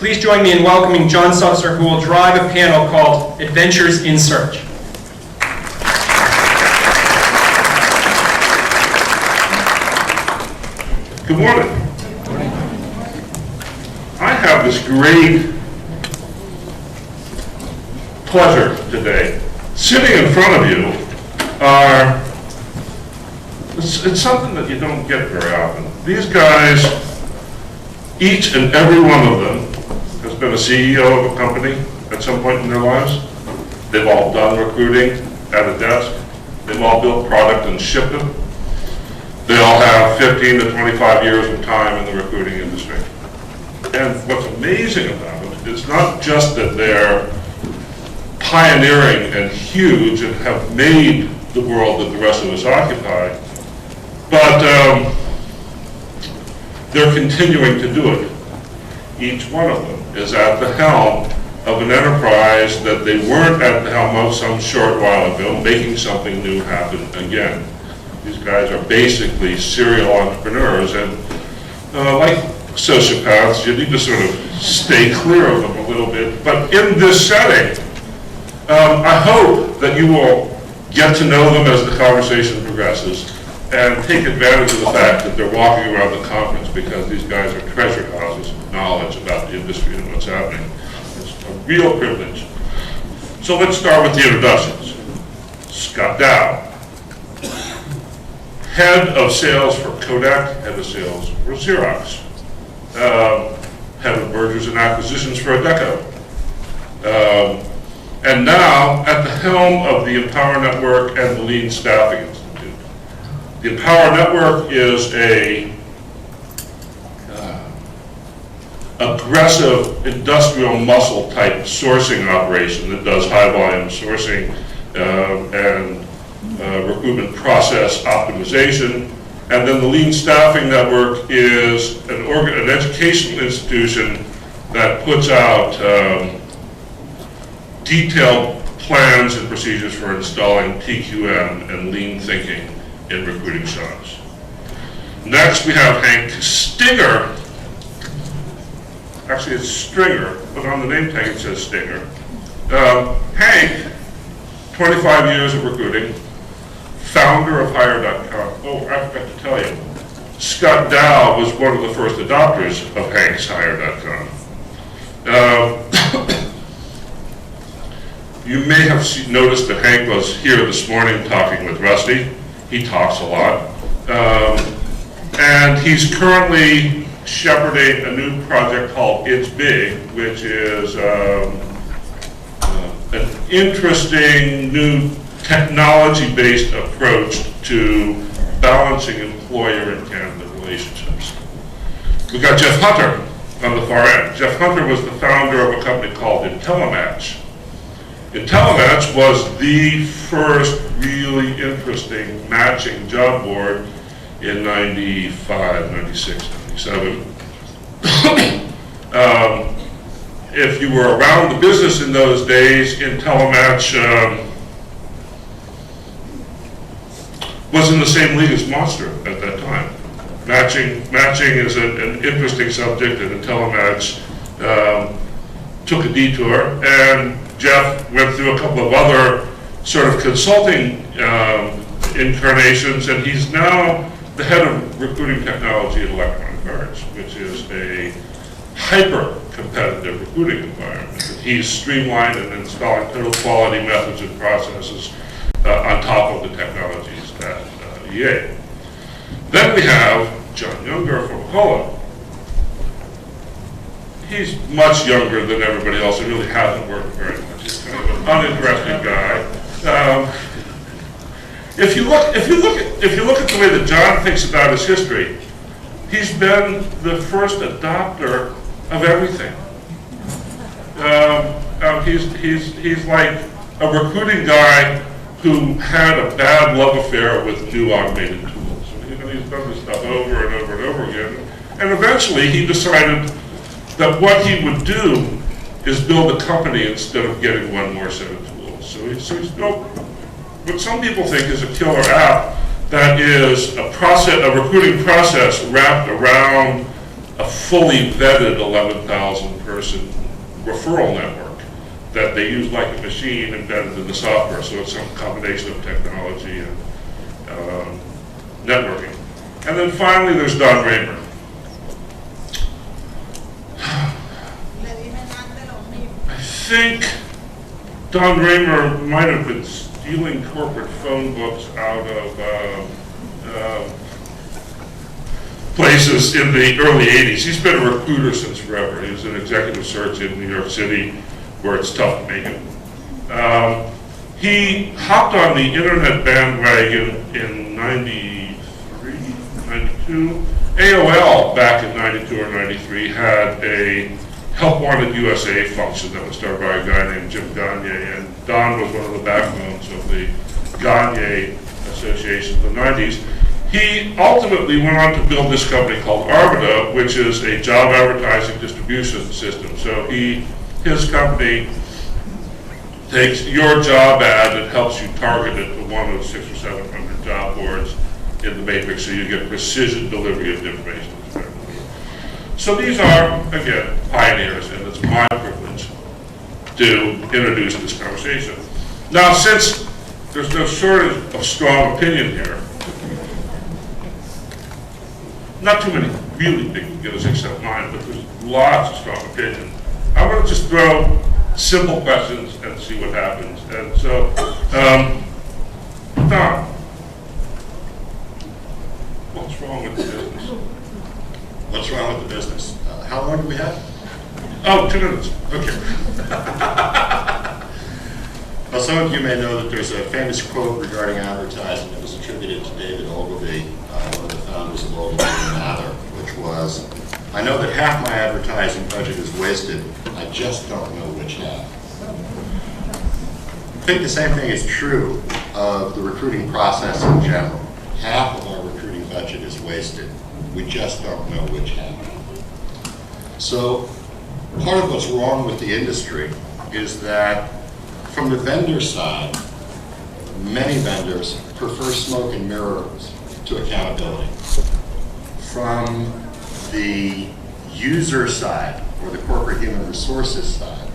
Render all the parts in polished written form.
Please join me in welcoming John Sutzer, who will drive a panel called Adventures in Search. Good morning. I have this great pleasure today. Sitting in front of you are, it's something that you don't get very often. These guys, each and every one of them has been a CEO of a company at some point in their lives. They've all done recruiting at a desk. They've all built product and shipped it. They all have 15 to 25 years of time in the recruiting industry. And what's amazing about it is not just that they're pioneering and huge and have made the world that the rest of us occupy, but they're continuing to do it. Each one of them is at the helm of an enterprise that they weren't at the helm of some short while ago, making something new happen again. These guys are basically serial entrepreneurs, and like sociopaths, you need to sort of stay clear of them a little bit. But in this setting, I hope that you will get to know them as the conversation progresses and take advantage of the fact that they're walking around the conference, because these guys are treasure houses of knowledge about the industry and what's happening. It's a real privilege. So let's start with the introductions. Scott Dow, head of sales for Kodak, head of sales for Xerox, head of mergers and acquisitions for Adecco, and now at the helm of the Empower Network and the Lean Staffing Institute. The Empower Network is a aggressive industrial muscle type sourcing operation that does high volume sourcing and recruitment process optimization. And then the Lean Staffing Network is an educational institution that puts out detailed plans and procedures for installing TQM and lean thinking in recruiting shops. Next, we have Hank Stinger. Actually, it's Stringer, but on the name tag it says Stinger. Hank, 25 years of recruiting, founder of Hire.com. Oh, I forgot to tell you, Scott Dow was one of the first adopters of Hank's Hire.com. You may have noticed that Hank was here this morning talking with Rusty. He talks a lot. And he's currently shepherding a new project called It's Big, which is an interesting new technology-based approach to balancing employer and candidate relationships. We got Jeff Hunter on the far end. Jeff Hunter was the founder of a company called IntelliMatch. IntelliMatch was the first really interesting matching job board in 95, 96, 97. If you were around the business in those days, IntelliMatch was in the same league as Monster at that time. Matching is an interesting subject, and IntelliMatch took a detour, and Jeff went through a couple of other sort of consulting incarnations, and he's now the head of recruiting technology at Electronic Arts, which is a hyper-competitive recruiting environment. He's streamlined and installing total quality methods and processes on top of the technologies at EA. Then we have John Younger from Cola. He's much younger than everybody else and really hasn't worked very much. He's kind of an uninteresting guy. If you look at the way that John thinks about his history, he's been the first adopter of everything. He's like a recruiting guy who had a bad love affair with new automated tools. He's done this stuff over and over and over again. And eventually he decided that what he would do is build a company instead of getting one more set of tools. So he's built what some people think is a killer app that is a recruiting process wrapped around a fully vetted 11,000 person referral network that they use like a machine embedded in the software. So it's some combination of technology and networking. And then finally, there's Don Raymer. I think Don Raymer might have been stealing corporate phone books out of places in the early 80s. He's been a recruiter since forever. He was in executive search in New York City, where it's tough to make it. He hopped on the internet bandwagon in 93, 92. AOL back in 92 or 93 had a Help Wanted USA function that was started by a guy named Jim Gagne, and Don was one of the backbones of the Gagne Association in the 90s. He ultimately went on to build this company called Arbita, which is a job advertising distribution system. So his company takes your job ad and helps you target it to one of 600 or 700 job boards in the matrix, so you get precision delivery of information. So these are, again, pioneers, and it's my privilege to introduce this conversation. Now, since there's no shortage of strong opinion here, not too many really big beginners except mine, but there's lots of strong opinion. I want to just throw simple questions and see what happens. And so, Don, what's wrong with the business? What's wrong with the business? How long do we have? Oh, 2 minutes. Okay. Well, some of you may know that there's a famous quote regarding advertising that was attributed to David Ogilvy, one of the founders of Ogilvy and Mather, which was, I know that half my advertising budget is wasted, I just don't know which half. I think the same thing is true of the recruiting process in general. Half of our recruiting budget is wasted. We just don't know which half. So part of what's wrong with the industry is that from the vendor side, many vendors prefer smoke and mirrors to accountability. From the user side, or the corporate human resources side,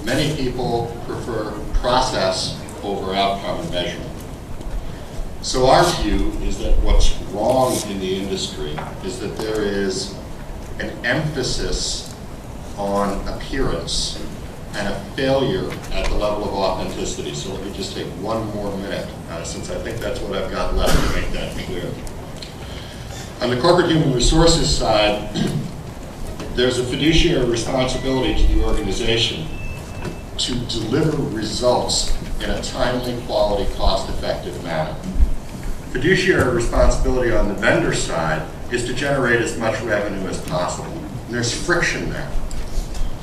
many people prefer process over outcome and measurement. So our view is that what's wrong in the industry is that there is an emphasis on appearance and a failure at the level of authenticity. So let me just take one more minute, since I think that's what I've got left to make that clear. On the corporate human resources side, there's a fiduciary responsibility to the organization to deliver results in a timely, quality, cost-effective manner. Fiduciary responsibility on the vendor side is to generate as much revenue as possible. And there's friction there.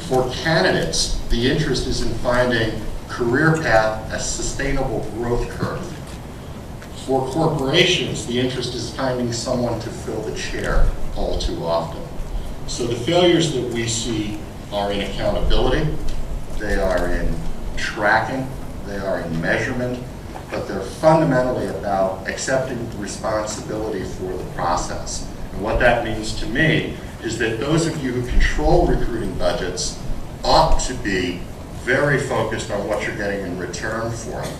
For candidates, the interest is in finding career path, a sustainable growth curve. For corporations, the interest is finding someone to fill the chair all too often. So the failures that we see are in accountability, they are in tracking, they are in measurement, but they're fundamentally about accepting responsibility for the process. And what that means to me is that those of you who control recruiting budgets ought to be very focused on what you're getting in return for it.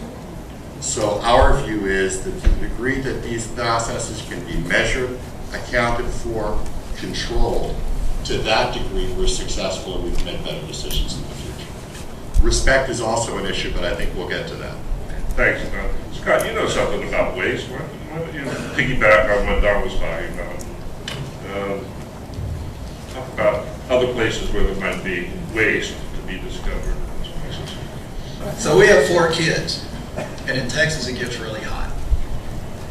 So our view is that to the degree that these processes can be measured, accounted for, controlled, to that degree we're successful and we can make better decisions in the future. Respect is also an issue, but I think we'll get to that. Thanks, Don. Scott, you know something about waste. Why don't you piggyback on what Don was talking about? Talk about other places where there might be waste to be discovered. So we have 4 kids, and in Texas it gets really hot.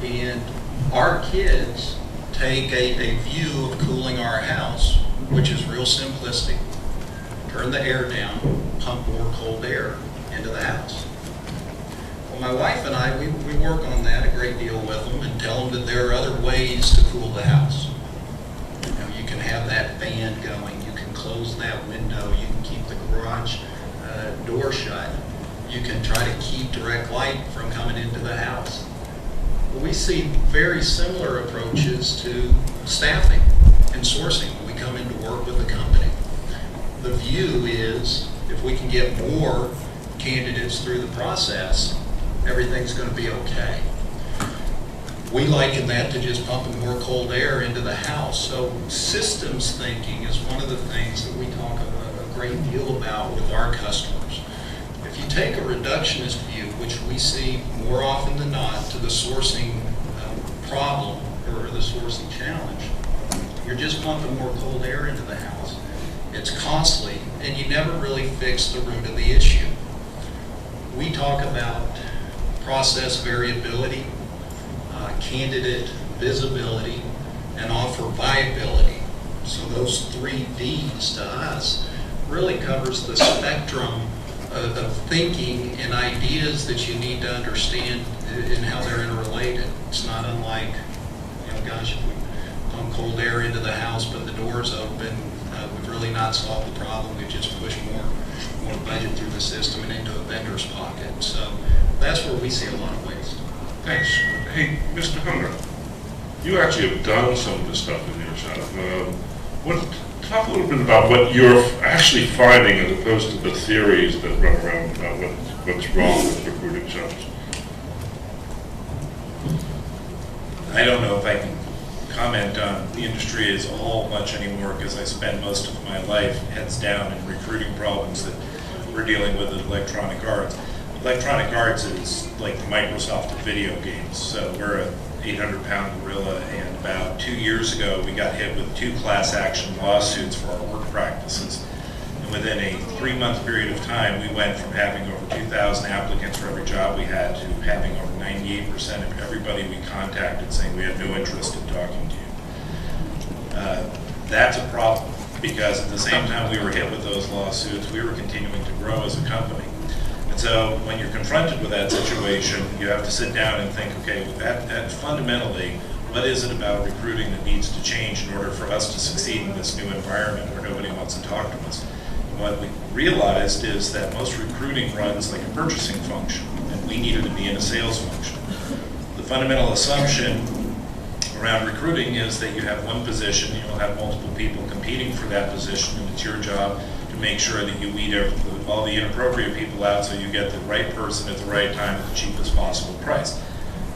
And our kids take a view of cooling our house, which is real simplistic. Turn the air down, pump more cold air into the house. Well, my wife and I, we work on that a great deal with them and tell them that there are other ways to cool the house. You know, you can have that fan going, you can close that window, you can keep the garage door shut. You can try to keep direct light from coming into the house. Well, we see very similar approaches to staffing and sourcing when we come into work with the company. The view is if we can get more candidates through the process, everything's going to be okay. We liken that to just pumping more cold air into the house. So systems thinking is one of the things that we talk a great deal about with our customers. If you take a reductionist view, which we see more often than not to the sourcing problem or the sourcing challenge, you're just pumping more cold air into the house. It's costly, and you never really fix the root of the issue. We talk about process variability, candidate visibility, and offer viability. So those 3 Ds to us really covers the spectrum of thinking and ideas that you need to understand and how they're interrelated. It's not unlike, gosh, if we pump cold air into the house but the door's open, we've really not solved the problem. We've just pushed more budget through the system and into a vendor's pocket. So that's where we see a lot of waste. Thanks. Hey, Mr. Hunter, you actually have done some of this stuff in your shop. Talk a little bit about what you're actually finding as opposed to the theories that run around about what's wrong with recruiting jobs. I don't know if I can comment on the industry as a whole much anymore because I spend most of my life heads down in recruiting problems that we're dealing with at Electronic Arts. Electronic Arts is like the Microsoft of video games. So we're a 800-pound gorilla, and about 2 years ago we got hit with 2 class action lawsuits for our work practices. And within a 3-month period of time, we went from having over 2,000 applicants for every job we had to having over 98% of everybody we contacted saying we had no interest in talking to you. That's a problem because at the same time we were hit with those lawsuits, we were continuing to grow as a company. And so when you're confronted with that situation, you have to sit down and think, okay, that fundamentally, what is it about recruiting that needs to change in order for us to succeed in this new environment where nobody wants to talk to us? And what we realized is that most recruiting runs like a purchasing function, and we needed to be in a sales function. The fundamental assumption around recruiting is that you have one position, you'll have multiple people competing for that position, and it's your job to make sure that you weed all the inappropriate people out so you get the right person at the right time at the cheapest possible price,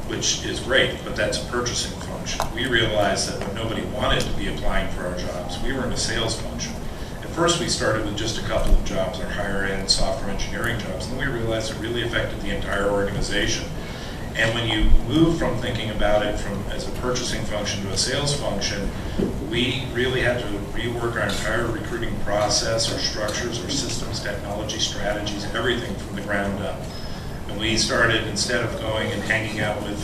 which is great, but that's a purchasing function. We realized that when nobody wanted to be applying for our jobs, we were in a sales function. At first we started with just a couple of jobs, our higher end software engineering jobs, and then we realized it really affected the entire organization. And when you move from thinking about it as a purchasing function to a sales function, we really had to rework our entire recruiting process, our structures, our systems, technology, strategies, everything from the ground up. And we started, instead of going and hanging out with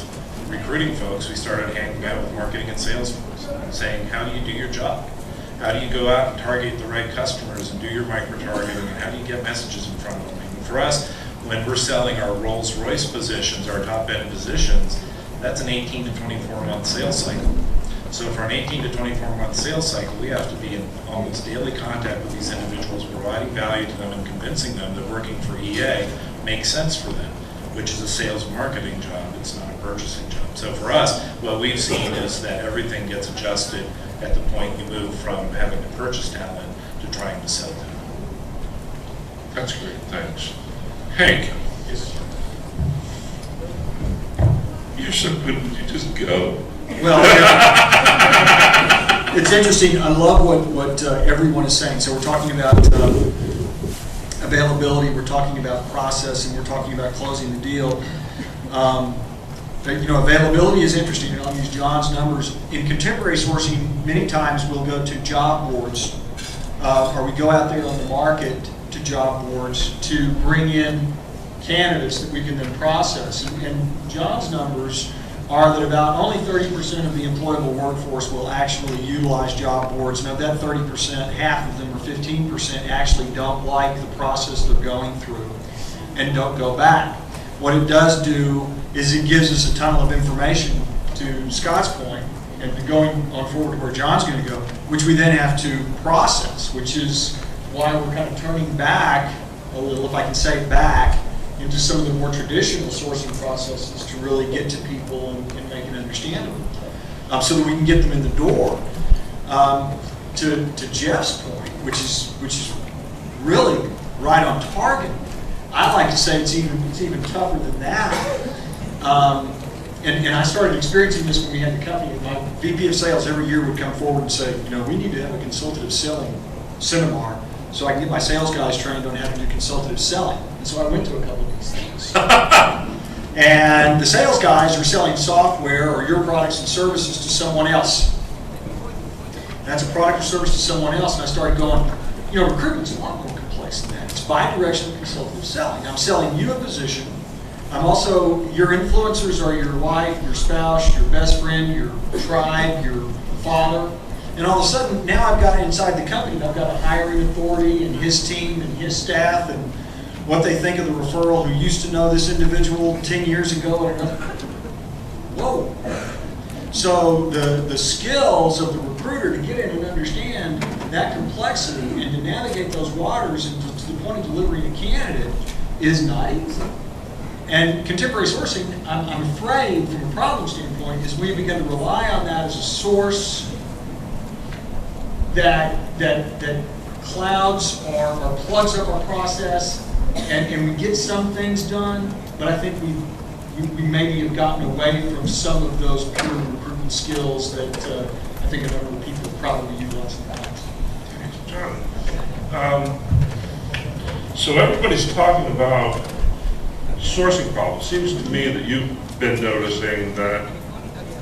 recruiting folks, we started hanging out with marketing and sales folks and saying, how do you do your job? How do you go out and target the right customers and do your micro-targeting, and how do you get messages in front of them? And for us, when we're selling our Rolls-Royce positions, our top-end positions, that's an 18 to 24-month sales cycle. So for an 18 to 24-month sales cycle, we have to be in almost daily contact with these individuals, providing value to them and convincing them that working for EA makes sense for them, which is a sales marketing job. It's not a purchasing job. So for us, what we've seen is that everything gets adjusted at the point you move from having to purchase talent to trying to sell talent. That's great, thanks. Hank, you're so good, would you just go? Well, it's interesting. I love what everyone is saying. So we're talking about availability, we're talking about processing, we're talking about closing the deal. Availability is interesting, and I'll use John's numbers. In contemporary sourcing, many times we'll go to job boards, or we go out there on the market to job boards to bring in candidates that we can then process. And John's numbers are that about only 30% of the employable workforce will actually utilize job boards. Now that 30%, half of them, or 15%, actually don't like the process they're going through and don't go back. What it does do is it gives us a ton of information, to Scott's point, and going on forward to where John's going to go, which we then have to process, which is why we're kind of turning back a little, if I can say back, into some of the more traditional sourcing processes to really get to people and make it understandable, so that we can get them in the door. to Jeff's point, which is really right on target. I like to say it's even tougher than that. And I started experiencing this when we had the company. My VP of sales every year would come forward and say, we need to have a consultative selling seminar so I can get my sales guys trained on how to do consultative selling. And so I went to a couple of these things. And the sales guys are selling software or your products and services to someone else. That's a product or service to someone else. And I started going, recruitment's a lot more complex than that. It's bi-directional consultative selling. I'm selling you a position. I'm also, your influencers are your wife, your spouse, your best friend, your tribe, your father. And all of a sudden, now I've got inside the company, I've got a hiring authority and his team and his staff and what they think of the referral who used to know this individual 10 years ago. And whoa. So the skills of the recruiter to get in and understand that complexity and to navigate those waters and to the point of delivering a candidate is not easy. And contemporary sourcing, I'm afraid, from a problem standpoint, is we begin to rely on that as a source that clouds or plugs up our process, and we get some things done, but I think we maybe have gotten away from some of those pure recruitment skills that I think a number of people have probably utilized in the past. John, so everybody's talking about sourcing problems. Seems to me that you've been noticing that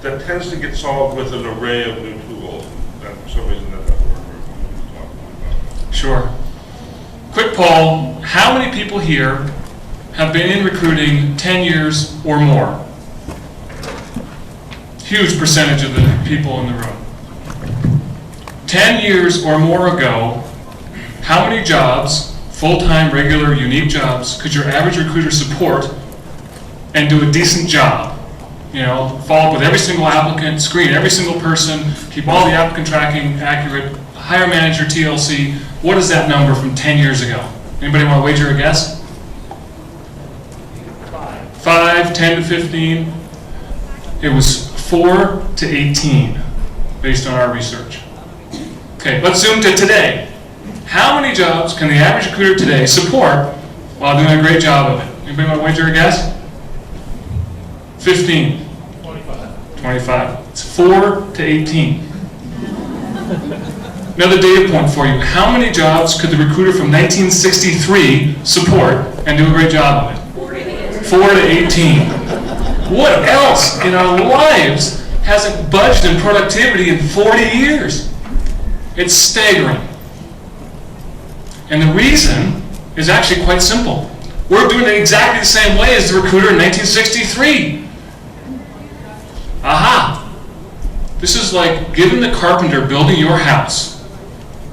tends to get solved with an array of new tools. And for some reason that's what we're talking about. Sure. Quick poll, how many people here have been in recruiting 10 years or more? Huge percentage of the people in the room. 10 years or more ago, how many jobs, full-time, regular, unique jobs, could your average recruiter support and do a decent job? Follow up with every single applicant, screen every single person, keep all the applicant tracking accurate, hire manager, TLC. What is that number from 10 years ago? Anybody want to wager a guess? 5, 10 to 15. It was 4 to 18, based on our research. Okay, let's zoom to today. How many jobs can the average recruiter today support while doing a great job of it? Anybody want to wager a guess? 15. 25. It's 4 to 18. Another data point for you. How many jobs could the recruiter from 1963 support and do a great job of it? 4 to 18. What else in our lives hasn't budged in productivity in 40 years? It's staggering. And the reason is actually quite simple. We're doing it exactly the same way as the recruiter in 1963. Aha! This is like giving the carpenter building your house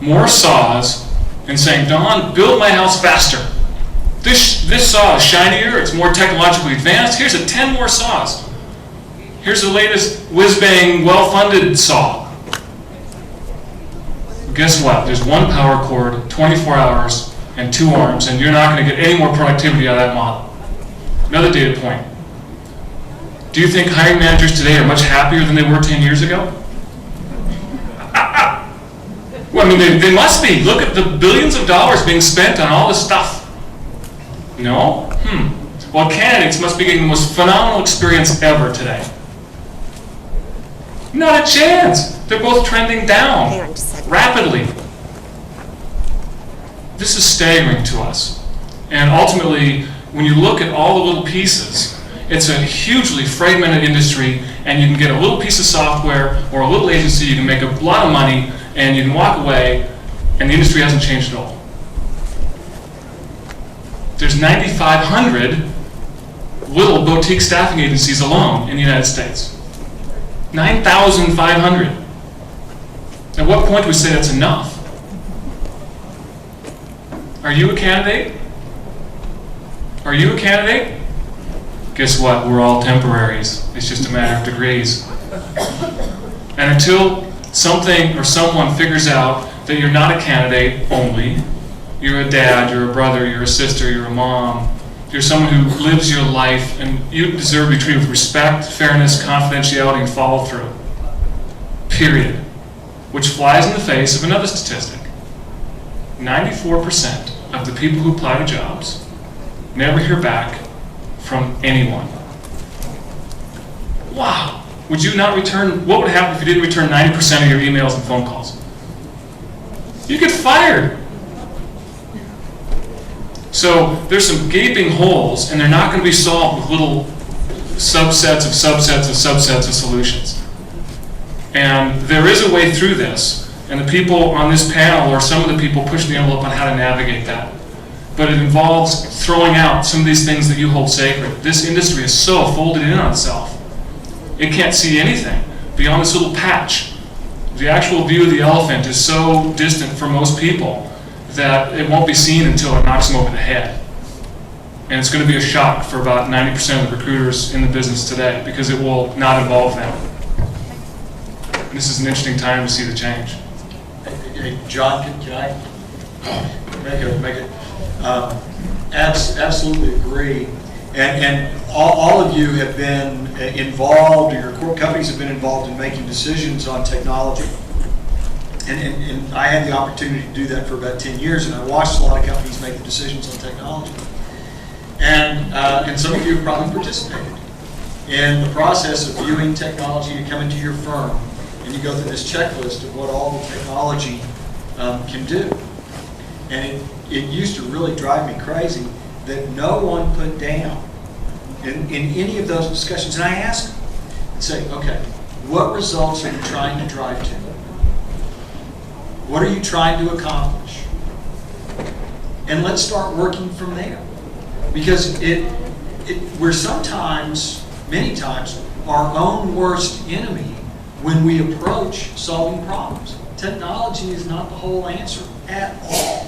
more saws and saying, Don, build my house faster. This saw is shinier, it's more technologically advanced. Here's 10 more saws. Here's the latest whiz-bang, well-funded saw. Guess what? There's one power cord, 24 hours, and 2 arms, and you're not going to get any more productivity out of that model. Another data point. Do you think hiring managers today are much happier than they were 10 years ago? Well, I mean, they must be. Look at the billions of dollars being spent on all this stuff. No? Well, candidates must be getting the most phenomenal experience ever today. Not a chance. They're both trending down rapidly. This is staggering to us. And ultimately, when you look at all the little pieces, it's a hugely fragmented industry, and you can get a little piece of software or a little agency, you can make a lot of money, and you can walk away, and the industry hasn't changed at all. There's 9,500 little boutique staffing agencies alone in the United States. 9,500. At what point do we say that's enough? Are you a candidate? Are you a candidate? Guess what? We're all temporaries. It's just a matter of degrees. And until something or someone figures out that you're not a candidate only, you're a dad, you're a brother, you're a sister, you're a mom, you're someone who lives your life, and you deserve to be treated with respect, fairness, confidentiality, and follow through. Period. which flies in the face of another statistic. 94% of the people who apply to jobs never hear back from anyone. Wow. Would you not return, what would happen if you didn't return 90% of your emails and phone calls? You get fired. So there's some gaping holes, and they're not going to be solved with little subsets of subsets of subsets of solutions. And there is a way through this, and the people on this panel or some of the people pushing the envelope on how to navigate that. But it involves throwing out some of these things that you hold sacred. This industry is so folded in on itself. It can't see anything beyond this little patch. The actual view of the elephant is so distant for most people that it won't be seen until it knocks them over the head. And it's going to be a shock for about 90% of the recruiters in the business today because it will not involve them. And this is an interesting time to see the change. Hey, John, can I make it? Absolutely agree. And all of you have been involved, or your core companies have been involved in making decisions on technology. And I had the opportunity to do that for about 10 years, and I watched a lot of companies make the decisions on technology. And some of you have probably participated in the process of viewing technology. You come into your firm, and you go through this checklist of what all the technology can do. And it used to really drive me crazy that no one put down in any of those discussions. And I asked them and say, okay, what results are you trying to drive to? What are you trying to accomplish? And let's start working from there. Because we're sometimes, many times, our own worst enemy when we approach solving problems. Technology is not the whole answer at all.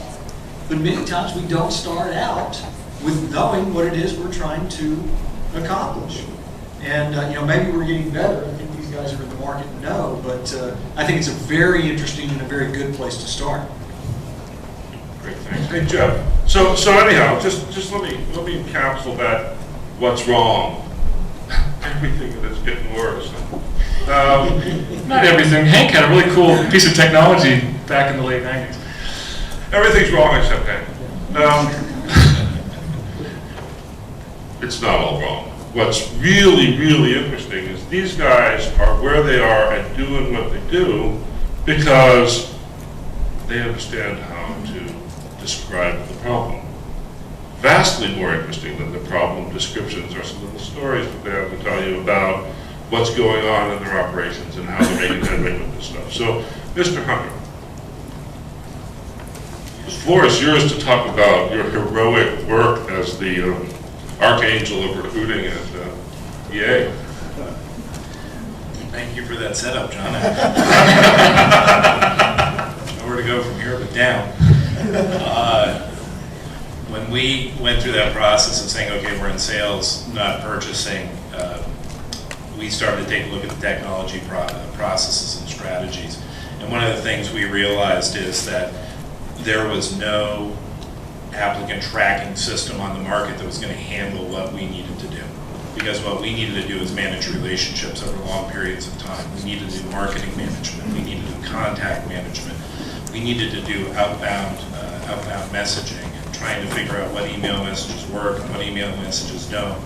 But many times we don't start out with knowing what it is we're trying to accomplish. And maybe we're getting better. I think these guys are in the market and know, but I think it's a very interesting and a very good place to start. Great, thanks. Hey, Jeff. So anyhow, just let me encapsulate that. What's wrong? Everything that's getting worse. Not everything. Hank had a really cool piece of technology back in the late 90s. Everything's wrong except Hank. It's not all wrong. What's really, really interesting is these guys are where they are and doing what they do because they understand how to describe the problem. Vastly more interesting than the problem descriptions are some little stories that they have to tell you about what's going on in their operations and how they're making headway with this stuff. So, Mr. Hunter, the floor is yours to talk about your heroic work as the archangel of recruiting at EA. Thank you for that setup, John. Nowhere to go from here but down. When we went through that process of saying, okay, we're in sales, not purchasing, we started to take a look at the technology processes and strategies. And one of the things we realized is that there was no applicant tracking system on the market that was going to handle what we needed to do. Because what we needed to do is manage relationships over long periods of time. We needed to do marketing management. We needed to do contact management. We needed to do outbound messaging and trying to figure out what email messages work and what email messages don't.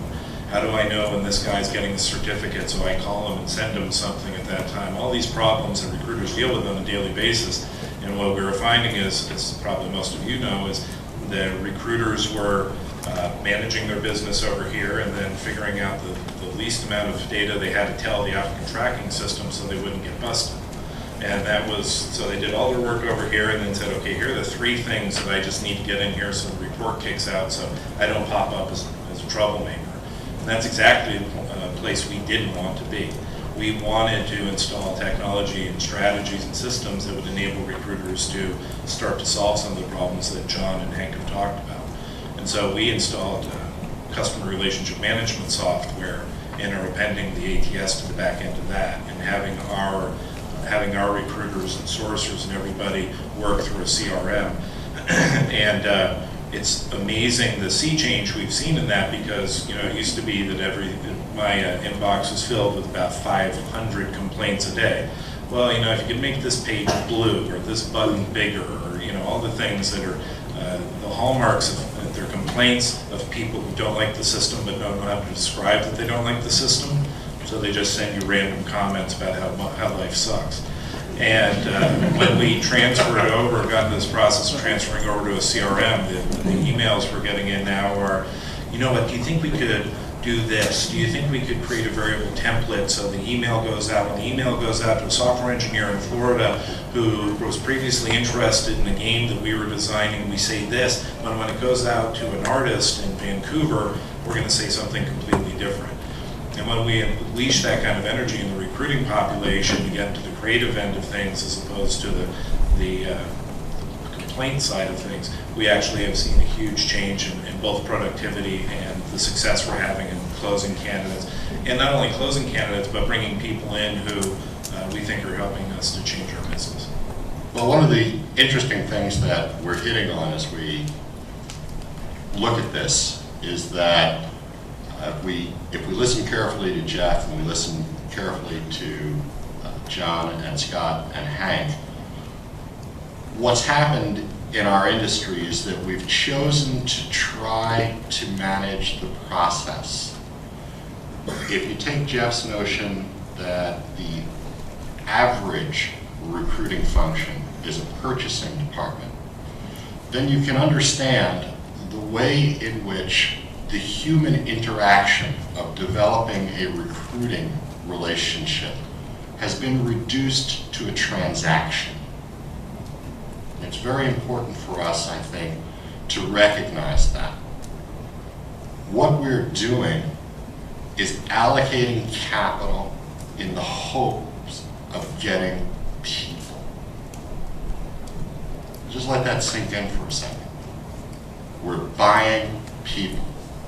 How do I know when this guy's getting the certificate so I call him and send him something at that time? All these problems that recruiters deal with on a daily basis. And what we were finding is, as probably most of you know, is the recruiters were managing their business over here and then figuring out the least amount of data they had to tell the applicant tracking system so they wouldn't get busted. And that was, so they did all their work over here and then said, okay, here are the 3 things that I just need to get in here so the report kicks out so I don't pop up as a troublemaker. And that's exactly the place we didn't want to be. We wanted to install technology and strategies and systems that would enable recruiters to start to solve some of the problems that John and Hank have talked about. And so we installed customer relationship management software and are appending the ATS to the back end of that and having our recruiters and sourcers and everybody work through a CRM. And it's amazing the sea change we've seen in that because, it used to be that my inbox was filled with about 500 complaints a day. well, if you could make this page blue, or this button bigger, or, all the things that are the hallmarks of their complaints of people who don't like the system but don't know how to describe that they don't like the system. So they just send you random comments about how life sucks. And when we transferred over, got into this process of transferring over to a CRM, the emails we're getting in now are, you know what, do you think we could do this? Do you think we could create a variable template so the email goes out? When the email goes out to a software engineer in Florida who was previously interested in the game that we were designing, we say this, but when it goes out to an artist in Vancouver, we're going to say something completely different. And when we unleash that kind of energy in the recruiting population to get into the creative end of things as opposed to the complaint side of things, we actually have seen a huge change in both productivity and the success we're having in closing candidates. And not only closing candidates, but bringing people in who we think are helping us to change our business. Well, one of the interesting things that we're hitting on as we look at this is that if we listen carefully to Jeff and we listen carefully to John and Scott and Hank, what's happened in our industry is that we've chosen to try to manage the process. If you take Jeff's notion that the average recruiting function is a purchasing department, then you can understand the way in which the human interaction of developing a recruiting relationship has been reduced to a transaction. It's very important for us, I think, to recognize that. What we're doing is allocating capital in the hopes of getting people. Just let that sink in for a second. We're buying people,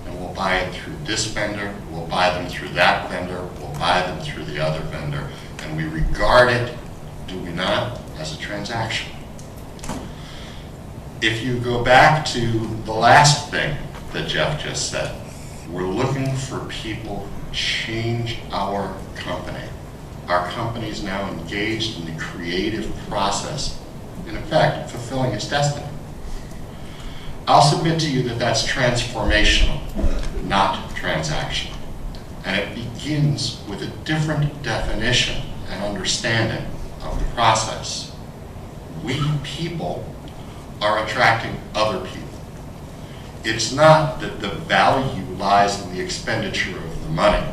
and we'll buy it through this vendor, we'll buy them through that vendor, we'll buy them through the other vendor, and we regard it, do we not, as a transaction. If you go back to the last thing that Jeff just said, we're looking for people who change our company. Our company is now engaged in the creative process, in effect, fulfilling its destiny. I'll submit to you that that's transformational, not transactional. And it begins with a different definition and understanding of the process. We people are attracting other people. It's not that the value lies in the expenditure of the money.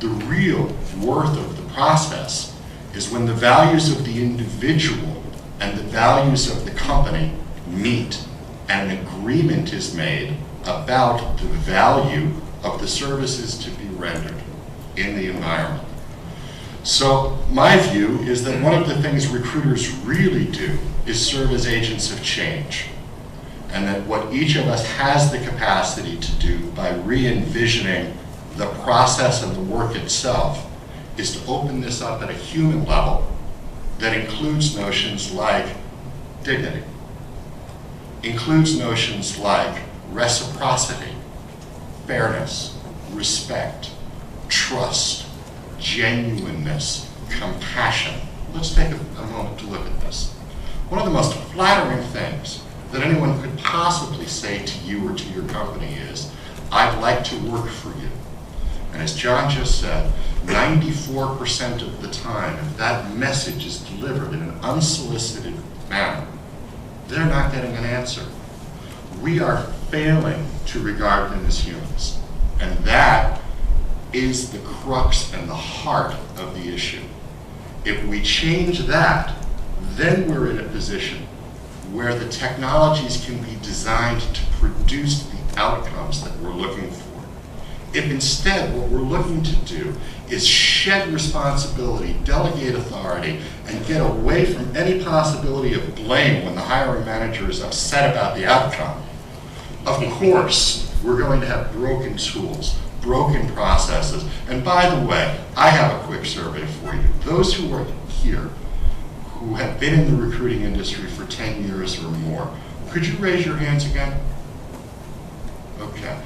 The real worth of the process is when the values of the individual and the values of the company meet and an agreement is made about the value of the services to be rendered in the environment. So my view is that one of the things recruiters really do is serve as agents of change. And that what each of us has the capacity to do by re-envisioning the process and the work itself is to open this up at a human level that includes notions like dignity, includes notions like reciprocity, fairness, respect, trust, genuineness, compassion. Let's take a moment to look at this. One of the most flattering things that anyone could possibly say to you or to your company is, I'd like to work for you. And as John just said, 94% of the time, if that message is delivered in an unsolicited manner, they're not getting an answer. We are failing to regard them as humans. And that is the crux and the heart of the issue. If we change that, then we're in a position where the technologies can be designed to produce the outcomes that we're looking for. If instead what we're looking to do is shed responsibility, delegate authority, and get away from any possibility of blame when the hiring manager is upset about the outcome, of course, we're going to have broken tools, broken processes. And by the way, I have a quick survey for you. Those who are here, who have been in the recruiting industry for 10 years or more, could you raise your hands again? Okay.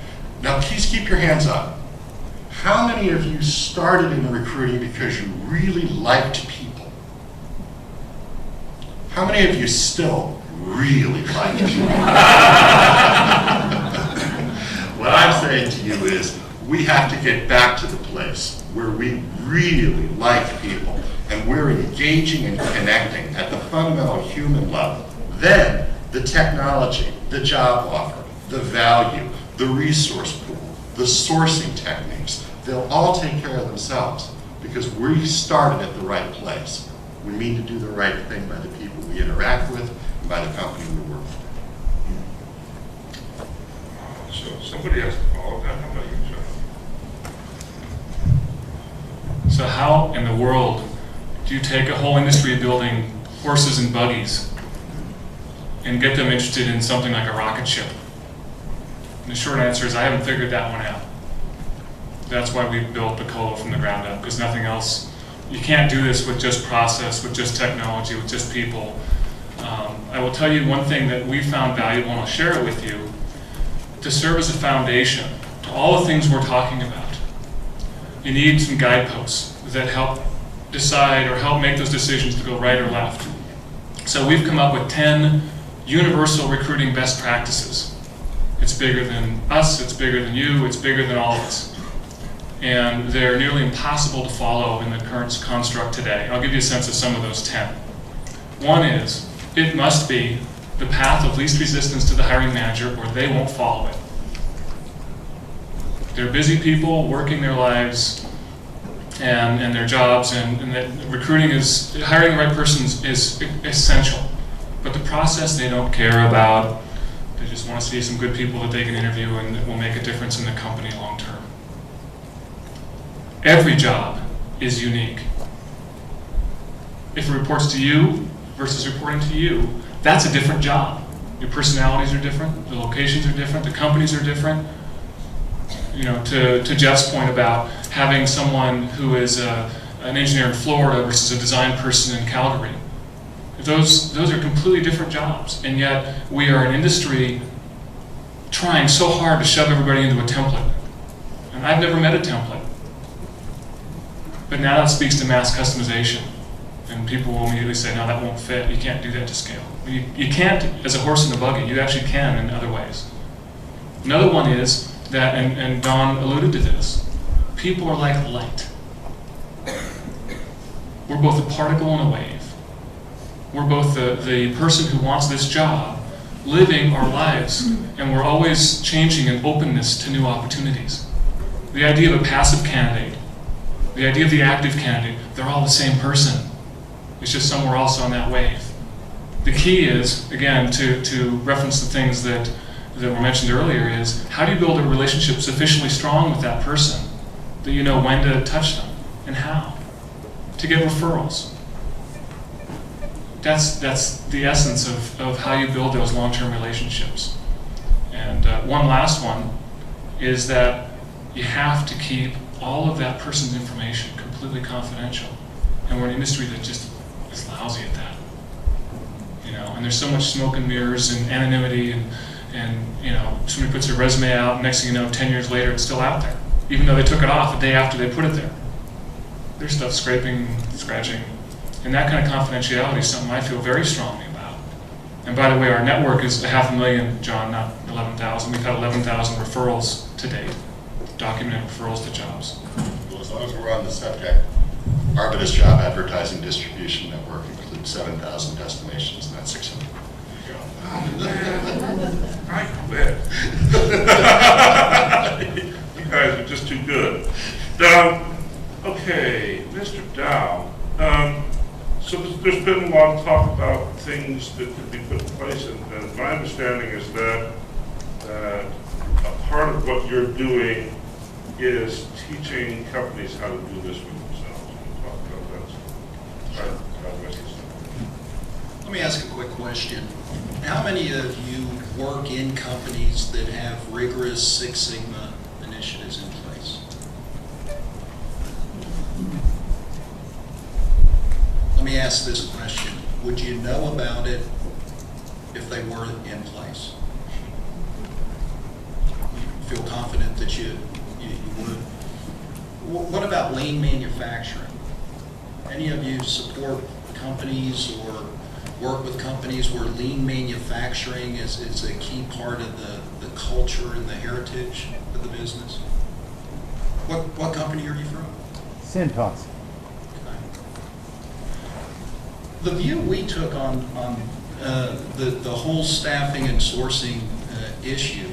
Now please keep your hands up. How many of you started in recruiting because you really liked people How many of you still really like it? What I'm saying to you is, we have to get back to the place where we really like people and we're engaging and connecting at the fundamental human level. Then the technology, the job offer, the value, the resource pool, the sourcing techniques, they'll all take care of themselves because we started at the right place. We mean to do the right thing by the people we interact with and by the company we work for. So somebody has to follow that. How about you, John? So how in the world do you take a whole industry of building horses and buggies and get them interested in something like a rocket ship? And the short answer is I haven't figured that one out. That's why we built the Colo from the ground up, because nothing else, you can't do this with just process, with just technology, with just people. I will tell you one thing that we found valuable, and I'll share it with you, to serve as a foundation to all the things we're talking about. You need some guideposts that help decide or help make those decisions to go right or left. So we've come up with 10 universal recruiting best practices. It's bigger than us, it's bigger than you, it's bigger than all of us. And they're nearly impossible to follow in the current construct today. I'll give you a sense of some of those 10. One is, it must be the path of least resistance to the hiring manager or they won't follow it. They're busy people working their lives and their jobs, and that recruiting is, hiring the right person is essential. But the process they don't care about. They just want to see some good people that they can interview and that will make a difference in the company long term. Every job is unique. If it reports to you versus reporting to you, that's a different job. Your personalities are different, the locations are different, the companies are different. You know, to Jeff's point about having someone who is an engineer in Florida versus a design person in Calgary. Those are completely different jobs, and yet we are an industry trying so hard to shove everybody into a template. And I've never met a template. But now that speaks to mass customization. And people will immediately say, no, that won't fit. You can't do that to scale. You can't as a horse in a buggy. You actually can in other ways. Another one is that, and Don alluded to this, people are like light. We're both a particle and a wave. We're both the person who wants this job, living our lives, and we're always changing in openness to new opportunities. The idea of a passive candidate, the idea of the active candidate, they're all the same person. It's just somewhere else on that wave. The key is, again, to reference the things that were mentioned earlier, is how do you build a relationship sufficiently strong with that person that you know when to touch them and how to get referrals. That's the essence of how you build those long-term relationships. And one last one is that you have to keep all of that person's information completely confidential. And we're an industry that just is lousy at that. You know, and there's so much smoke and mirrors and anonymity, and you know, somebody puts their resume out, and next thing you know, 10 years later, it's still out there, even though they took it off a day after they put it there. There's stuff scraping, scratching, and that kind of confidentiality is something I feel very strongly about. And by the way, our network is 500,000, John, not 11,000. We've had 11,000 referrals to date, documented referrals to jobs. Well, as long as we're on the subject, Arvidas Job Advertising Distribution Network includes 7,000 destinations, not 600. I quit. You guys are just too good. Okay, Mr. Dow. So there's been a lot of talk about things that could be put in place, and my understanding is that a part of what you're doing is teaching companies how to do this for themselves. We'll talk about that. Let me ask a quick question. How many of you work in companies that have rigorous Six Sigma initiatives in place? Let me ask this question. Would you know about it if they were in place? You feel confident that you would? What about lean manufacturing? Any of you support companies or work with companies where lean manufacturing is a key part of the culture and the heritage of the business. What company are you from? Cintas. The view we took on the whole staffing and sourcing issue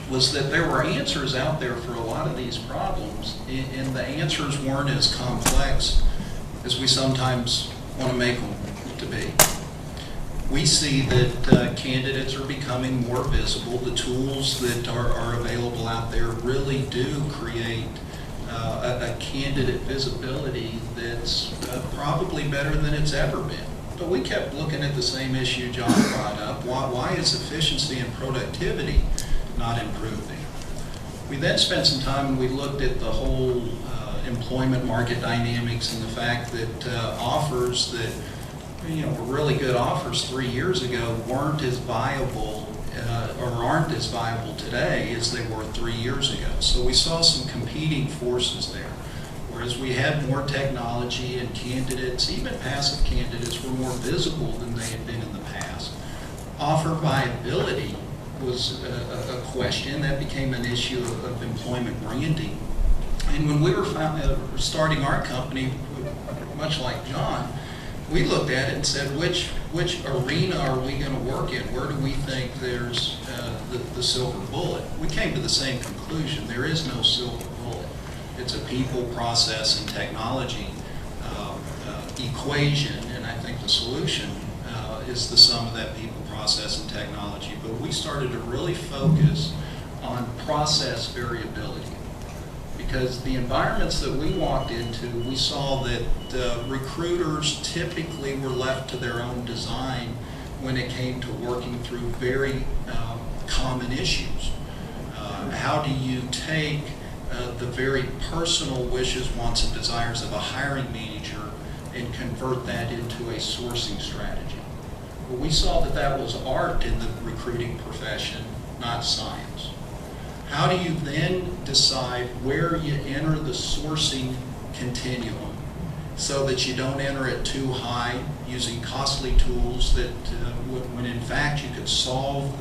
was that there were answers out there for a lot of these problems, and the answers weren't as complex as we sometimes want to make them to be. We see that candidates are becoming more visible. The tools that are available out there really do create a candidate visibility that's probably better than it's ever been. But we kept looking at the same issue John brought up. Why is efficiency and productivity not improving? We then spent some time and we looked at the whole employment market dynamics and the fact that offers that were really good offers 3 years ago weren't as viable or aren't as viable today as they were 3 years ago. So we saw some competing forces there. Whereas we had more technology and candidates, even passive candidates, were more visible than they had been in the past. Offer viability was a question that became an issue of employment branding. And when we were starting our company, much like John, we looked at it and said, which arena are we going to work in? Where do we think there's the silver bullet? We came to the same conclusion. There is no silver bullet. It's a people, process, and technology equation, and I think the solution is the sum of that people, process, and technology. But we started to really focus on process variability, because the environments that we walked into, we saw that recruiters typically were left to their own design when it came to working through very common issues. How do you take the very personal wishes, wants, and desires of a hiring manager and convert that into a sourcing strategy? Well, we saw that that was art in the recruiting profession, not science. How do you then decide where you enter the sourcing continuum so that you don't enter it too high using costly tools that when in fact you could solve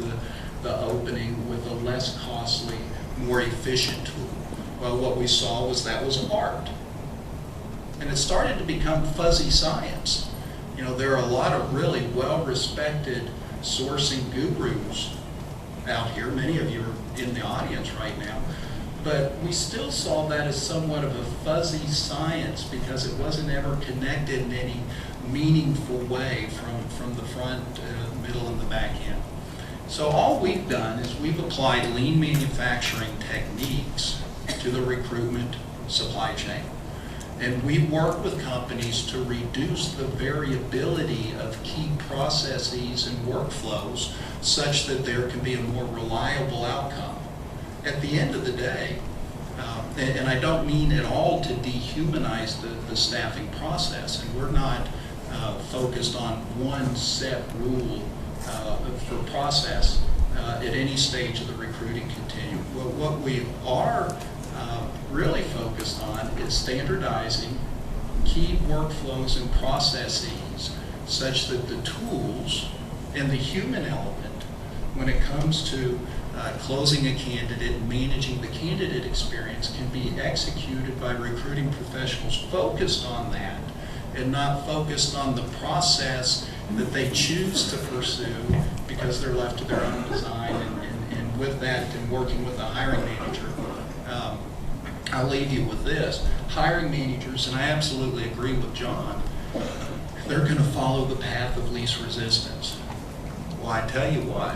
the opening with a less costly, more efficient tool? Well, what we saw was that was art. And it started to become fuzzy science. There are a lot of really well-respected sourcing gurus out here. Many of you are in the audience right now. But we still saw that as somewhat of a fuzzy science because it wasn't ever connected in any meaningful way from the front, middle, and the back end. So all we've done is we've applied lean manufacturing techniques to the recruitment supply chain. And we work with companies to reduce the variability of key processes and workflows such that there can be a more reliable outcome. At the end of the day, and I don't mean at all to dehumanize the staffing process, and we're not focused on one set rule for process at any stage of the recruiting continuum. Well, what we are really focused on is standardizing key workflows and processes such that the tools and the human element, when it comes to closing a candidate and managing the candidate experience, can be executed by recruiting professionals focused on that and not focused on the process that they choose to pursue because they're left to their own design. And with that, and working with a hiring manager, I'll leave you with this. Hiring managers, and I absolutely agree with John, they're going to follow the path of least resistance. Well, I tell you what,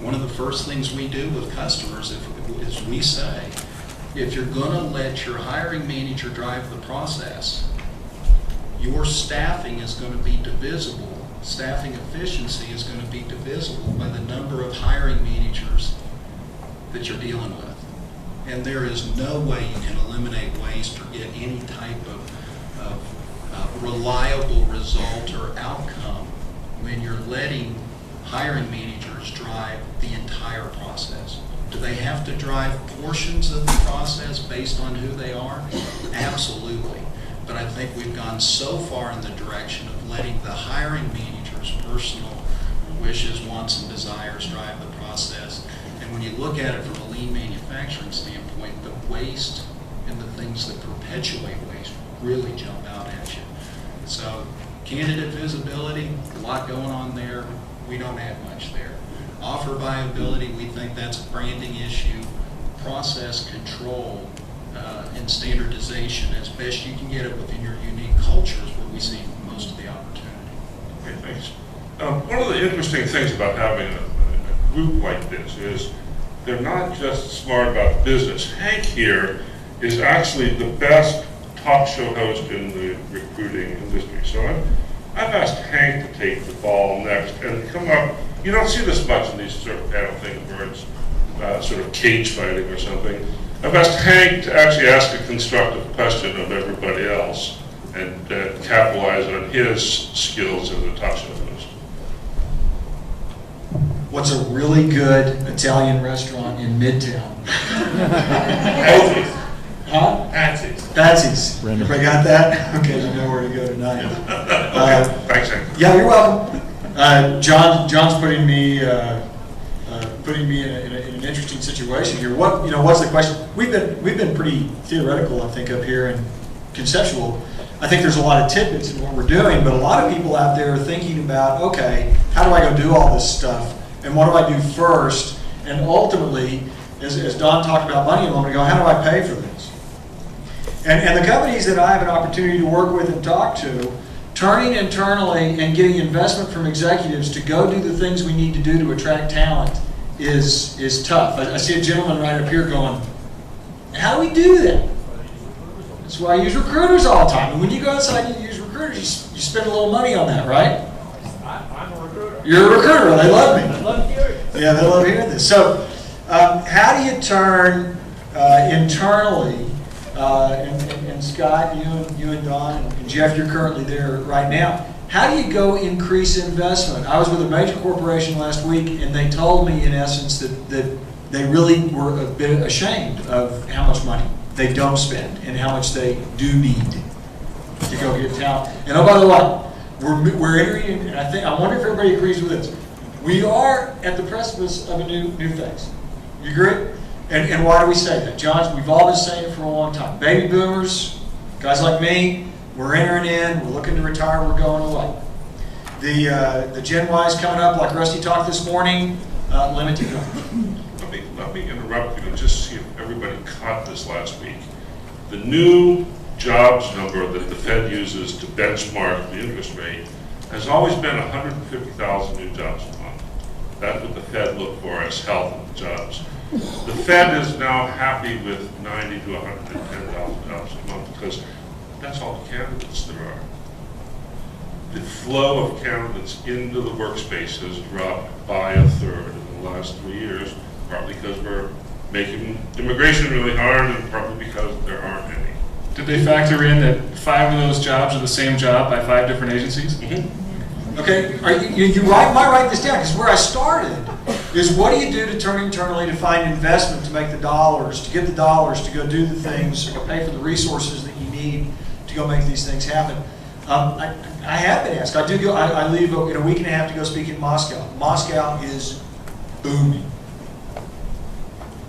one of the first things we do with customers is we say, if you're going to let your hiring manager drive the process, your staffing is going to be divisible. Staffing efficiency is going to be divisible by the number of hiring managers that you're dealing with. And there is no way you can eliminate waste or get any type of reliable result or outcome when you're letting hiring managers drive the entire process. Do they have to drive portions of the process based on who they are? Absolutely. but I think we've gone so far in the direction of letting the hiring manager's personal wishes, wants, and desires drive the process. And when you look at it from a lean manufacturing standpoint, the waste and the things that perpetuate waste really jump out at you. So candidate visibility, a lot going on there. We don't have much there. Offer viability, we think that's a branding issue. Process control and standardization, as best you can get it within your unique culture, is where we see most of the opportunity. Okay, thanks. One of the interesting things about having a group like this is they're not just smart about business. Hank here is actually the best talk show host in the recruiting industry. So I've asked Hank to take the ball next and come up. You don't see this much in these sort of panel things where it's sort of cage fighting or something. I've asked Hank to actually ask a constructive question of everybody else and capitalize on his skills as a talk show host. What's a really good Italian restaurant in Midtown? Huh? Patsy's. Everybody got that? Okay, you know where to go tonight. Okay, thanks, Hank. Yeah, you're welcome. John's putting me in an interesting situation here. What's the question? We've been pretty theoretical, I think, up here and conceptual. I think there's a lot of tidbits in what we're doing, but a lot of people out there are thinking about, okay, how do I go do all this stuff, and what do I do first? And ultimately, as Don talked about money a moment ago, how do I pay for this? And the companies that I have an opportunity to work with and talk to, turning internally and getting investment from executives to go do the things we need to do to attract talent is tough. I see a gentleman right up here going, how do we do that? That's why I use recruiters all the time. And when you go outside and you use recruiters, you spend a little money on that, right? I'm a recruiter. You're a recruiter. They love me. I love hearing it. Yeah, they love hearing this. So how do you turn internally, and Scott, you and Don, and Jeff, you're currently there right now. How do you go increase investment? I was with a major corporation last week, and they told me, in essence, that they really were a bit ashamed of how much money they don't spend and how much they do need to go get talent. And oh, by the way, we're entering, and I wonder if everybody agrees with this. We are at the precipice of a new phase. You agree? And why do we say that? John, we've all been saying it for a long time. Baby boomers, guys like me, we're entering in, we're looking to retire, we're going away. The Gen Y's coming up, like Rusty talked this morning, limited numbers. Let me interrupt you and just see if everybody caught this last week. The new jobs number that the Fed uses to benchmark the interest rate has always been 150,000 new jobs a month. That's what the Fed looked for as health of the jobs. The Fed is now happy with 90 to 110,000 jobs a month because that's all the candidates there are. The flow of candidates into the workspace has dropped by a third in the last 3 years, partly because we're making immigration really hard and partly because there aren't any. Did they factor in that 5 of those jobs are the same job by 5 different agencies? Mm-hmm. Okay, you might write this down, because where I started is what do you do to turn internally to find investment, to make the dollars, to get the dollars, to go do the things, or pay for the resources that you need to go make these things happen. I have been asked. I leave in a week and a half to go speak in Moscow. Moscow is booming.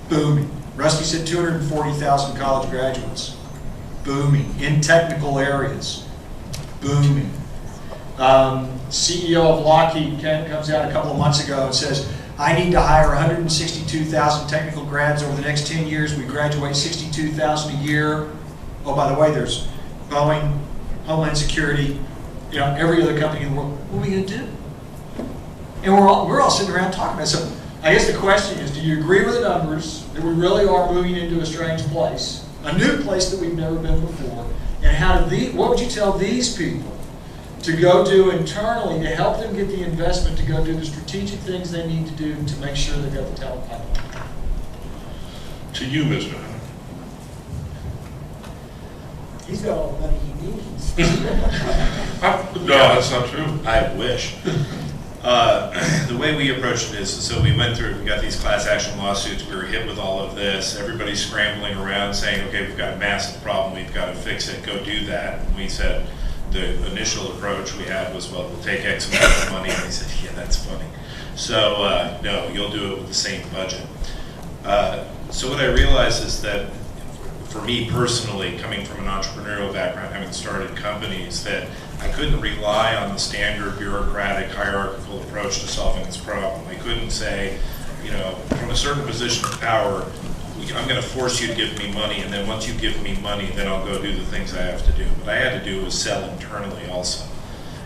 Booming. Rusty said 240,000 college graduates. Booming. In technical areas. Booming. CEO of Lockheed comes out a couple of months ago and says, I need to hire 162,000 technical grads over the next 10 years. We graduate 62,000 a year. Oh, by the way, there's Boeing, Homeland Security, every other company in the world. What are we going to do? And we're all sitting around talking about it. So I guess the question is, do you agree with the numbers that we really are moving into a strange place, a new place that we've never been before? And what would you tell these people to go do internally to help them get the investment to go do the strategic things they need to do to make sure they've got the talent pipeline? To you, Mr. Hunter. He's got all the money he needs. No, that's not true. I wish. The way we approached it is, so we went through, we got these class action lawsuits, we were hit with all of this, everybody's scrambling around saying, okay, we've got a massive problem, we've got to fix it, go do that. And we said, the initial approach we had was, well, we'll take X amount of money. And they said, yeah, that's funny. So, no, you'll do it with the same budget. So what I realized is that, for me personally, coming from an entrepreneurial background, having started companies, that I couldn't rely on the standard bureaucratic hierarchical approach to solving this problem. I couldn't say, you know, from a certain position of power, I'm going to force you to give me money, and then once you give me money, then I'll go do the things I have to do. What I had to do was sell internally also.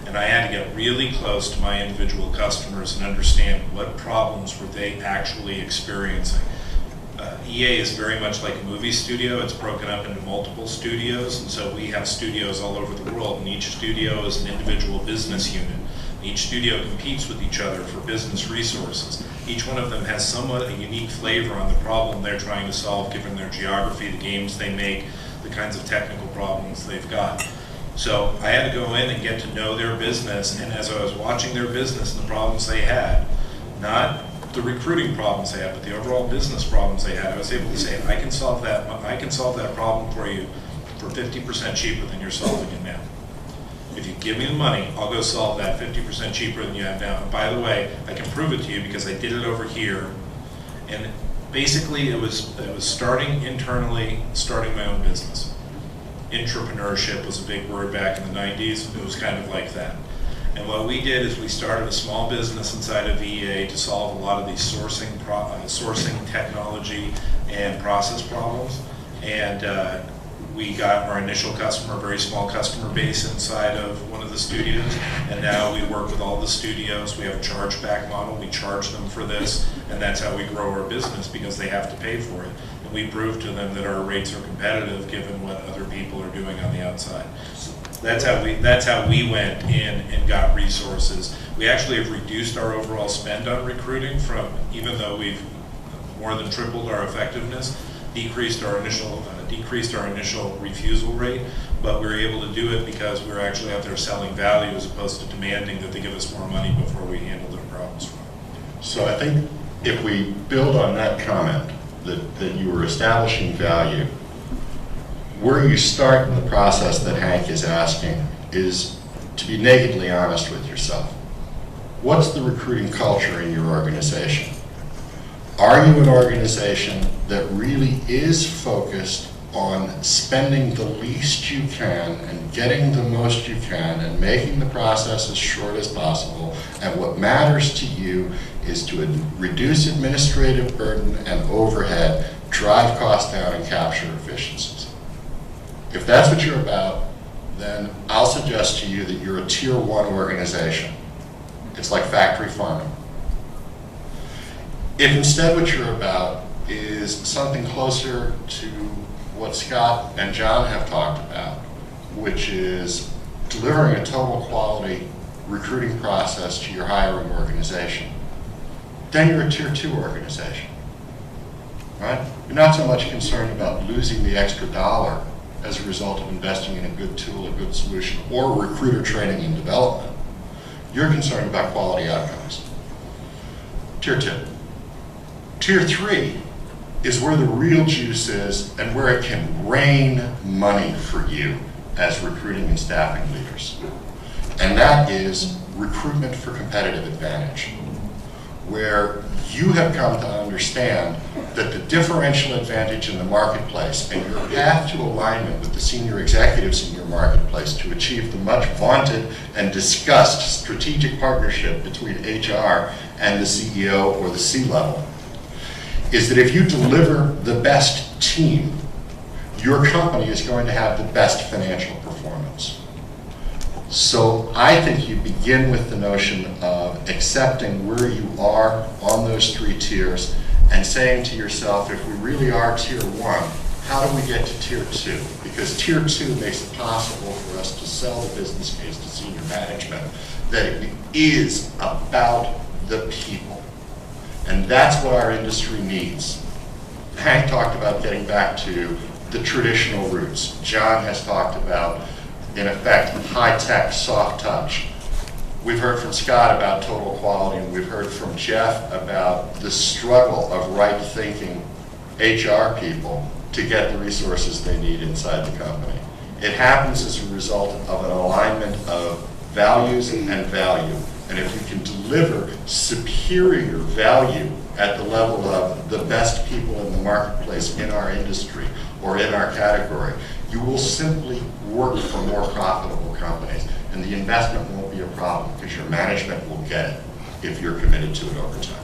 And I had to get really close to my individual customers and understand what problems were they actually experiencing. EA is very much like a movie studio. It's broken up into multiple studios, and so we have studios all over the world, and each studio is an individual business unit. Each studio competes with each other for business resources. Each one of them has somewhat a unique flavor on the problem they're trying to solve, given their geography, the games they make, the kinds of technical problems they've got. So I had to go in and get to know their business, and as I was watching their business and the problems they had, not the recruiting problems they had, but the overall business problems they had, I was able to say, I can solve that problem for you for 50% cheaper than you're solving it now. If you give me the money, I'll go solve that 50% cheaper than you have now. And by the way, I can prove it to you because I did it over here. And basically it was starting internally, starting my own business. Intrapreneurship was a big word back in the 90s. It was kind of like that. And what we did is we started a small business inside of EA to solve a lot of these sourcing technology and process problems. And we got our initial customer, a very small customer base inside of one of the studios. And now we work with all the studios. We have a chargeback model. We charge them for this. And that's how we grow our business, because they have to pay for it. And we prove to them that our rates are competitive given what other people are doing on the outside. That's how we went in and got resources. We actually have reduced our overall spend on recruiting from, even though we've more than tripled our effectiveness, decreased our initial refusal rate, but we were able to do it because we were actually out there selling value as opposed to demanding that they give us more money before we handled their problems for them. So I think if we build on that comment, that you were establishing value, where you start in the process that Hank is asking is to be nakedly honest with yourself. What's the recruiting culture in your organization? Are you an organization that really is focused on spending the least you can and getting the most you can and making the process as short as possible, and what matters to you is to reduce administrative burden and overhead, drive costs down, and capture efficiencies? If that's what you're about, then I'll suggest to you that you're a tier 1 organization. It's like factory farming. If instead what you're about is something closer to what Scott and John have talked about, which is delivering a total quality recruiting process to your hiring organization, then you're a tier 2 organization, right? You're not so much concerned about losing the extra dollar as a result of investing in a good tool, a good solution, or recruiter training and development. You're concerned about quality outcomes. Tier 2. Tier 3 is where the real juice is and where it can rain money for you as recruiting and staffing leaders. And that is recruitment for competitive advantage, where you have come to understand that the differential advantage in the marketplace and your path to alignment with the senior executives in your marketplace to achieve the much vaunted and discussed strategic partnership between HR and the CEO or the C-level is that if you deliver the best team, your company is going to have the best financial performance. So I think you begin with the notion of accepting where you are on those 3 tiers and saying to yourself, if we really are tier 1, how do we get to tier 2? Because tier 2 makes it possible for us to sell the business case to senior management that it is about the people. And that's what our industry needs. Hank talked about getting back to the traditional roots. John has talked about, in effect, high-tech, soft touch. We've heard from Scott about total quality, and we've heard from Jeff about the struggle of right-thinking HR people to get the resources they need inside the company. It happens as a result of an alignment of values and value. And if you can deliver superior value at the level of the best people in the marketplace in our industry or in our category, you will simply work for more profitable companies. And the investment won't be a problem because your management will get it if you're committed to it over time.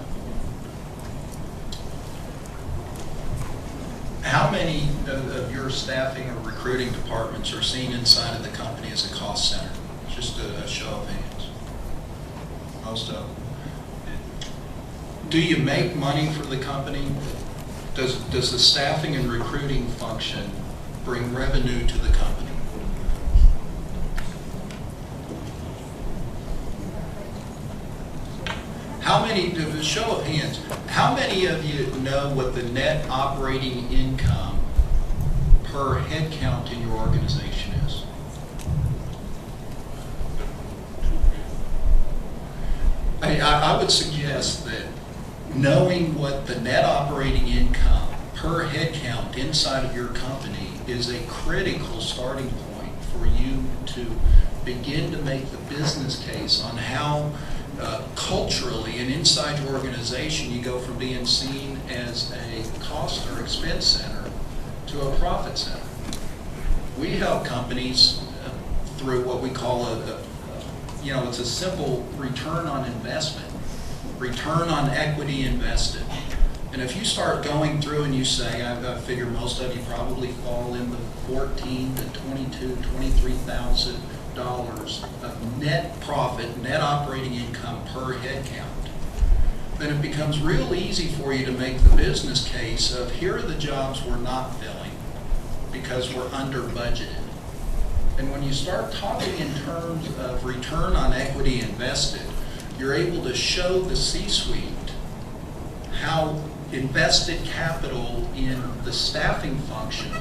How many of your staffing or recruiting departments are seen inside of the company as a cost center? Just a show of hands. Most of them. Do you make money for the company? Does the staffing and recruiting function bring revenue to the company? How many, a show of hands, how many of you know what the net operating income per head count in your organization is? I would suggest that knowing what the net operating income per head count inside of your company is a critical starting point for you to begin to make the business case on how culturally and inside your organization you go from being seen as a cost or expense center to a profit center. We help companies through what we call it's a simple return on investment, return on equity invested. And if you start going through and you say, I figure most of you probably fall in the $14,000 to $22,000, $23,000 of net profit, net operating income per head count, then it becomes real easy for you to make the business case of here are the jobs we're not filling because we're under budgeted. And when you start talking in terms of return on equity invested, you're able to show the C-suite how invested capital in the staffing function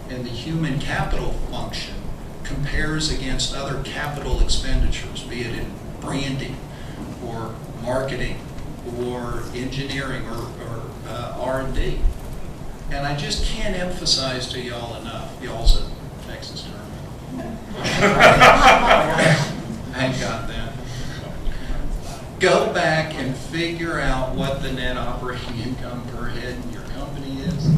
and the human capital function compares against other capital expenditures, be it in branding or marketing or engineering or R&D. And I just can't emphasize to y'all enough, y'all's a Texas term. Thank God then. Go back and figure out what the net operating income per head in your company is.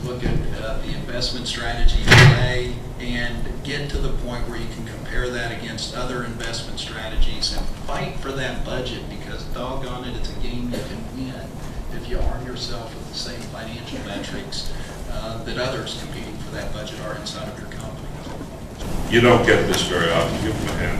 Look at the investment strategy today and get to the point where you can compare that against other investment strategies and fight for that budget, because doggone it, it's a game you can win if you arm yourself with the same financial metrics that others competing for that budget are inside of your company. You don't get this very often. Give them a hand.